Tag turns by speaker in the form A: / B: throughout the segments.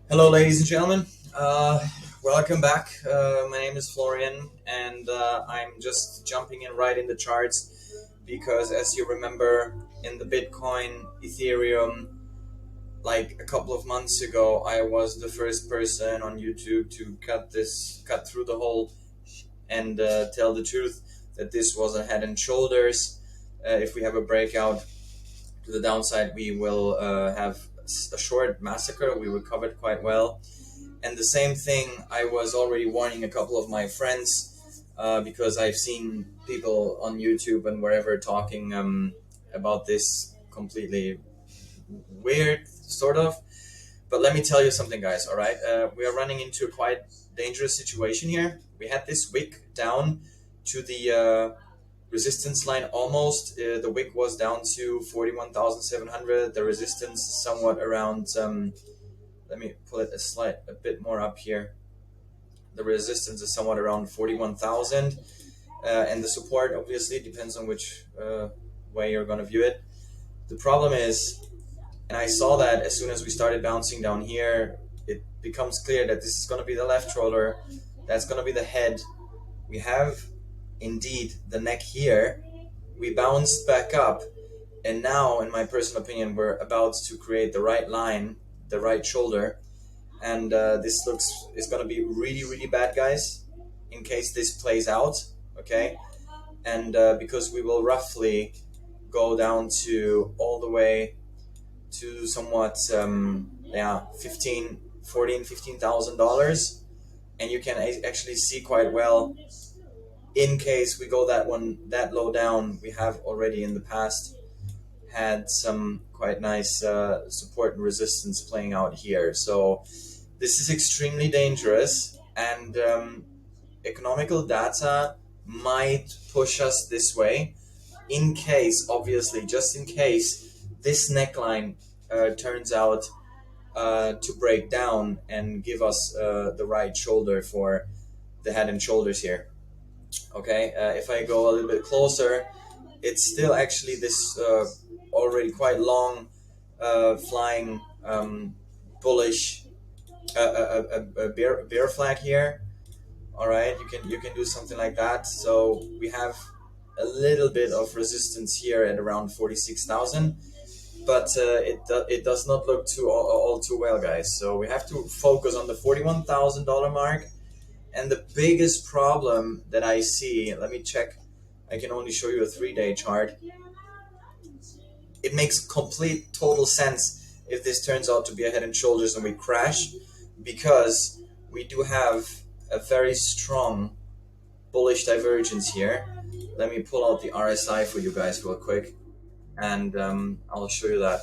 A: Hello, ladies and gentlemen. Welcome back. My name is Florian, and I'm just jumping in right in the charts because, as you remember, in the Bitcoin, Ethereum, like a couple of months ago, I was the first person on YouTube to cut through the hole and tell the truth that this was a head and shoulders. If we have a breakout to the downside, we will have a short massacre. We recovered quite well. And the same thing, I was already warning a couple of my friends because I've seen people on YouTube and wherever talking about this completely weird, sort of. But let me tell you something, guys, all right? We are running into a quite dangerous situation here. We had this wick down to the resistance line almost. The wick was down to 41,700. The resistance is somewhat around let me pull it a bit more up here. The resistance is somewhat around 41,000, and the support obviously depends on which way you're going to view it. The problem is, and I saw that as soon as we started bouncing down here, it becomes clear that this is going to be the left shoulder, that's going to be the head. We have indeed the neck here. We bounced back up, and now, in my personal opinion, we're about to create the right line, the right shoulder, and this looks is going to be really bad, guys, in case this plays out. Okay, and because we will roughly go down to all the way to somewhat 15,000 dollars, and you can actually see quite well, in case we go that low down. We have already in the past had some quite nice support and resistance playing out here. So this is extremely dangerous, and economical data might push us this way, in case, obviously, just in case this neckline turns out to break down and give us the right shoulder for the head and shoulders here. Okay, if I go a little bit closer, it's still actually this already quite long flying bullish bear flag here. All right, you can do something like that. So we have a little bit of resistance here at around 46,000, but it does not look all too well, guys. So we have to focus on the $41,000 mark. And the biggest problem that I see, let me check. I can only show you a 3-day chart. It makes complete total sense if this turns out to be a head and shoulders and we crash, because we do have a very strong bullish divergence here. Let me pull out the RSI for you guys real quick, and I'll show you that.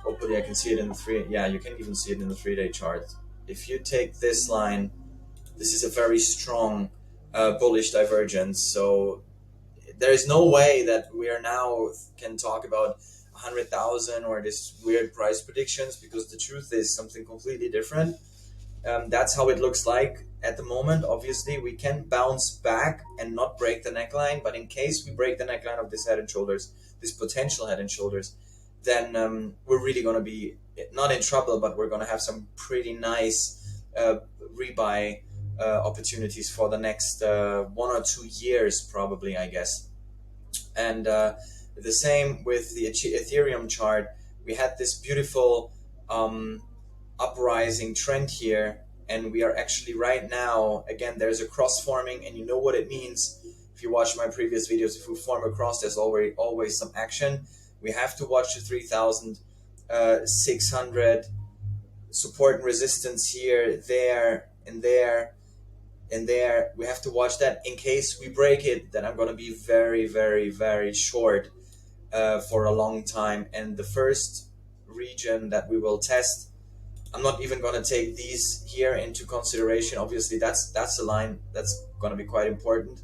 A: Hopefully I can see it in the you can even see it in the 3-day chart. If you take this line, this is a very strong bullish divergence. So there is no way that we are now can talk about 100,000 or this weird price predictions, because the truth is something completely different. That's how it looks like at the moment. Obviously, we can bounce back and not break the neckline, but in case we break the neckline of this head and shoulders, this potential head and shoulders, then we're really going to be not in trouble, but we're going to have some pretty nice rebuy opportunities for the next 1 or 2 years, probably, I guess. And the same with the Ethereum chart. We had this beautiful uprising trend here, and we are actually right now, again, there's a cross forming, and you know what it means. If you watch my previous videos, if we form a cross, there's always some action. We have to watch the 3,600 support and resistance here, there, and there, and there. We have to watch that. In case we break it, then I'm going to be very short for a long time. And the first region that we will test, I'm not even going to take these here into consideration. Obviously, that's a line that's going to be quite important.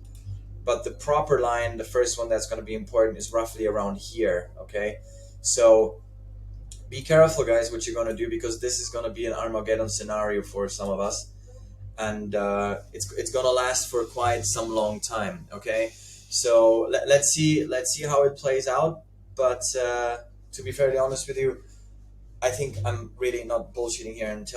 A: But the proper line, the first one that's going to be important, is roughly around here. Okay, so be careful, guys, what you're going to do, because this is going to be an armageddon scenario for some of us, and it's going to last for quite some long time. Okay, so let's see how it plays out. But to be fairly honest with you, I think I'm really not bullshitting here and telling you